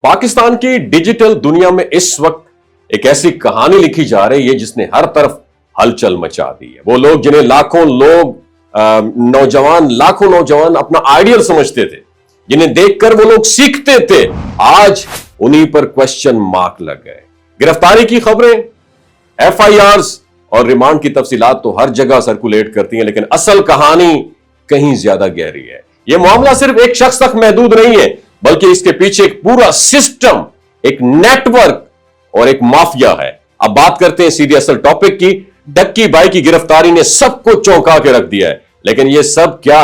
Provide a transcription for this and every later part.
पाकिस्तान की डिजिटल दुनिया में इस वक्त एक ऐसी कहानी लिखी जा रही है जिसने हर तरफ हलचल मचा दी है। वो लोग जिन्हें लाखों नौजवान अपना आइडियल समझते थे, जिन्हें देखकर वो लोग सीखते थे, आज उन्हीं पर क्वेश्चन मार्क लग गए। गिरफ्तारी की खबरें, एफआईआर्स और रिमांड की तफसीलात तो हर जगह सर्कुलेट करती हैं, लेकिन असल कहानी कहीं ज्यादा गहरी है। यह मामला सिर्फ एक शख्स तक महदूद नहीं है, बल्कि इसके पीछे एक पूरा सिस्टम, एक नेटवर्क और एक माफिया है। अब बात करते हैं सीधे असल टॉपिक की। डक्की भाई की गिरफ्तारी ने सबको चौंका के रख दिया है, लेकिन यह सब क्या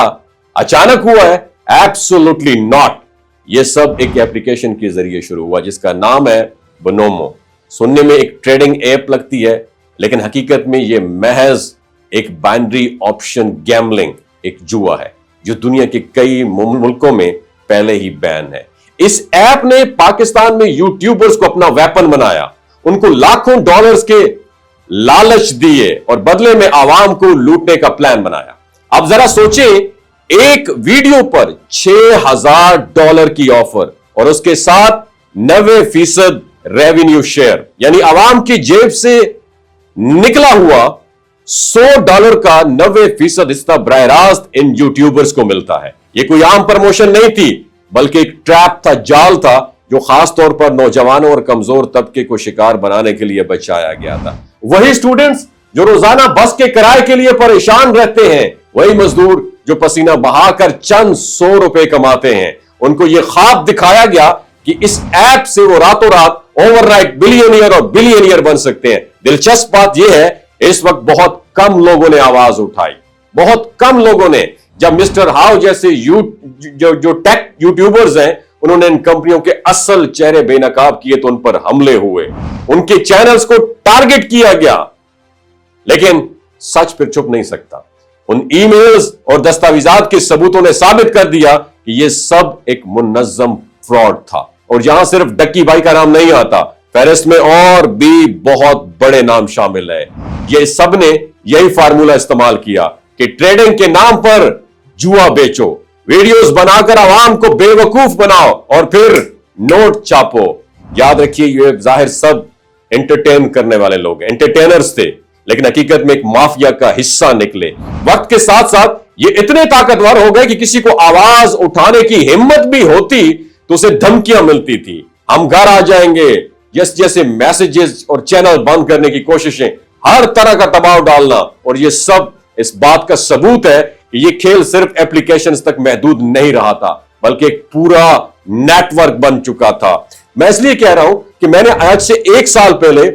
अचानक हुआ है? Absolutely not. यह सब एक एप्लीकेशन के जरिए शुरू हुआ जिसका नाम है बोनोमो। सुनने में एक ट्रेडिंग ऐप लगती है, लेकिन हकीकत में यह महज एक बाइनरी ऑप्शन गैम्बलिंग, एक जुआ है जो दुनिया के कई मुल्कों में पहले ही बैन है। इस ऐप ने पाकिस्तान में यूट्यूबर्स को अपना वेपन बनाया, उनको लाखों डॉलर्स के लालच दिए और बदले में आवाम को लूटने का प्लान बनाया। अब जरा सोचें, एक वीडियो पर $6,000 की ऑफर और उसके साथ 90% रेवेन्यू शेयर, यानी आवाम की जेब से निकला हुआ $100 का 90% हिस्सा बराह रास्त इन यूट्यूबर्स को मिलता है। यह कोई आम प्रमोशन नहीं थी, बल्कि एक ट्रैप था, जाल था, जो खास तौर पर नौजवानों और कमजोर तबके को शिकार बनाने के लिए बचाया गया था। वही स्टूडेंट्स जो रोजाना बस के किराए के लिए परेशान रहते हैं, वही मजदूर जो पसीना बहाकर चंद $100 कमाते हैं, उनको यह ख्वाब दिखाया गया कि इस ऐप से वो रातों रात ओवरनाइट बिलियनियर और बिलियनियर बन सकते हैं। दिलचस्प बात यह है, इस वक्त बहुत कम लोगों ने आवाज उठाई, बहुत कम लोगों ने। जब मिस्टर हाउ जैसे जो टेक यूट्यूबर्स हैं, उन्होंने इन कंपनियों के असल चेहरे बेनकाब किए तो उन पर हमले हुए, उनके चैनल्स को टारगेट किया गया। लेकिन सच फिर छुप नहीं सकता। उन ईमेल्स और दस्तावेजात के सबूतों ने साबित कर दिया कि यह सब एक मुनज्जम फ्रॉड था। और यहां सिर्फ डक्की भाई का नाम नहीं आता, फेरिस्त में और भी बहुत बड़े नाम शामिल है। ये सब ने यही फार्मूला इस्तेमाल किया कि ट्रेडिंग के नाम पर जुआ बेचो, वीडियोस बनाकर आवाम को बेवकूफ बनाओ और फिर नोट छापो। याद रखिए, ये जाहिर सब एंटरटेन करने वाले लोग, एंटरटेनर्स थे, लेकिन हकीकत में एक माफिया का हिस्सा निकले। वक्त के साथ साथ ये इतने ताकतवर हो गए कि किसी को आवाज उठाने की हिम्मत भी होती तो उसे धमकियां मिलती थी, हम घर आ जाएंगे, जैसे मैसेजेस और चैनल बंद करने की कोशिशें, हर तरह का दबाव डालना। और ये सब इस बात का सबूत है कि ये खेल सिर्फ एप्लीकेशंस तक महदूद नहीं रहा था, बल्कि एक पूरा नेटवर्क बन चुका था। मैं इसलिए कह रहा हूं कि मैंने आज से 1 साल पहले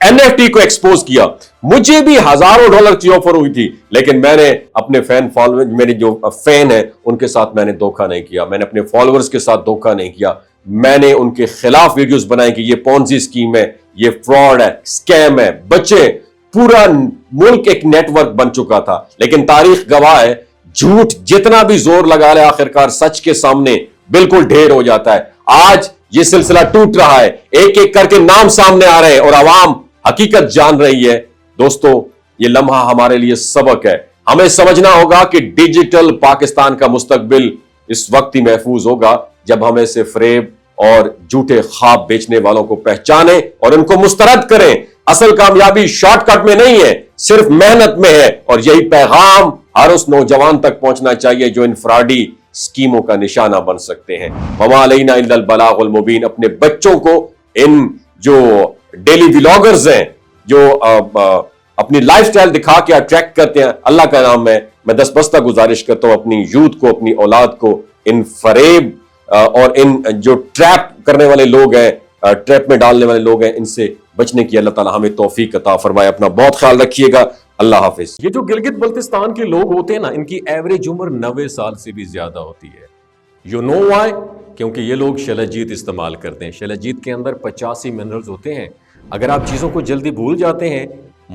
NFT को एक्सपोज किया। मुझे भी हजारों डॉलर की ऑफर हुई थी, लेकिन मैंने अपने फैन फॉलोअर्स, मेरे जो फैन है उनके साथ मैंने धोखा नहीं किया, मैंने अपने फॉलोअर्स के साथ धोखा नहीं किया। मैंने उनके खिलाफ वीडियोस बनाए कि ये पॉन्जी स्कीम है, ये फ्रॉड है, स्कैम है, बच्चे। पूरा मुल्क एक नेटवर्क बन चुका था, लेकिन तारीख गवाह है, झूठ जितना भी जोर लगा ले, आखिरकार सच के सामने बिल्कुल ढेर हो जाता है। आज ये सिलसिला टूट रहा है, एक एक करके नाम सामने आ रहे हैं और आवाम हकीकत जान रही है। दोस्तों, ये लम्हा हमारे लिए सबक है। हमें समझना होगा कि डिजिटल पाकिस्तान का मुस्तकबिल इस वक्त ही महफूज होगा जब हम ऐसे फरेब और झूठे ख्वाब बेचने वालों को पहचाने और उनको मुस्तरद करें। असल कामयाबी शॉर्टकट में नहीं है, सिर्फ मेहनत में है। और यही पैगाम हर उस नौजवान तक पहुंचना चाहिए जो इन फ्रॉडी स्कीमों का निशाना बन सकते हैं। वमा अलैना इल्लल बलागुल मुबीन। अपने बच्चों को इन जो डेली व्लॉगर्स हैं, जो अपनी लाइफस्टाइल दिखा के अट्रैक्ट करते हैं, अल्लाह का नाम है, मैं दस्तबस्ता गुजारिश करता हूं अपनी यूथ को, अपनी औलाद को इन फरेब और इन जो ट्रैप करने वाले लोग हैं, ट्रैप में डालने वाले लोग हैं, इनसे बचने की अल्लाह ताला हमें तौफीक अता फरमाए। अपना बहुत ख्याल रखिएगा। अल्लाह हाफिज। ये जो गिलगित बल्तिस्तान के लोग होते हैं ना, इनकी एवरेज उम्र 90 साल से भी ज्यादा होती है। You know why? क्योंकि ये लोग शलजीत इस्तेमाल करते हैं। शलजीत के अंदर 85 मिनरल्स होते हैं। अगर आप चीज़ों को जल्दी भूल जाते हैं,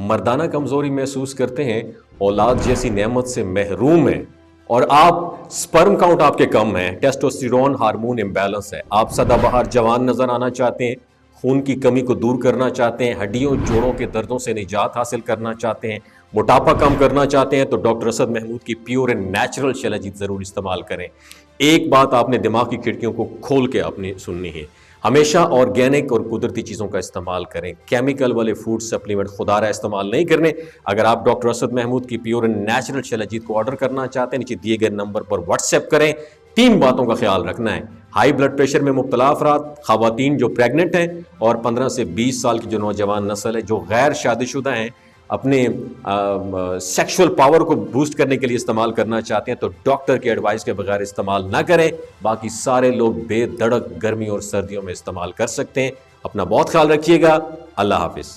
मर्दाना कमजोरी महसूस करते हैं, औलाद जैसी नेमत से महरूम हैं, और आप स्पर्म काउंट आपके कम है, टेस्टोस्टेरोन हार्मोन इम्बैलेंस है, आप सदाबहार जवान नजर आना चाहते हैं, खून की कमी को दूर करना चाहते हैं, हड्डियों जोड़ों के दर्दों से निजात हासिल करना चाहते हैं, मोटापा कम करना चाहते हैं, तो डॉक्टर असद महमूद की प्योर एंड नेचुरल शलजीत ज़रूर इस्तेमाल करें। एक बात आपने दिमाग की खिड़कियों को खोल के अपनी सुननी है, हमेशा ऑर्गेनिक और कुदरती चीज़ों का इस्तेमाल करें। केमिकल वाले फूड सप्लीमेंट खुदारा इस्तेमाल नहीं करने। अगर आप डॉक्टर असद महमूद की प्योर एंड नेचुरल शिलाजीत को ऑर्डर करना चाहते हैं, नीचे दिए गए नंबर पर व्हाट्सएप करें। 3 बातों का ख्याल रखना है। हाई ब्लड प्रेशर में मुब्तला अफराद, खवातीन जो प्रेग्नेंट हैं और 15 से 20 साल की जो नौजवान नस्ल है जो गैर शादीशुदा हैं, अपने सेक्सुअल पावर को बूस्ट करने के लिए इस्तेमाल करना चाहते हैं तो डॉक्टर की एडवाइस के बगैर इस्तेमाल ना करें। बाकी सारे लोग बेधड़क गर्मी और सर्दियों में इस्तेमाल कर सकते हैं। अपना बहुत ख्याल रखिएगा। अल्लाह हाफिज।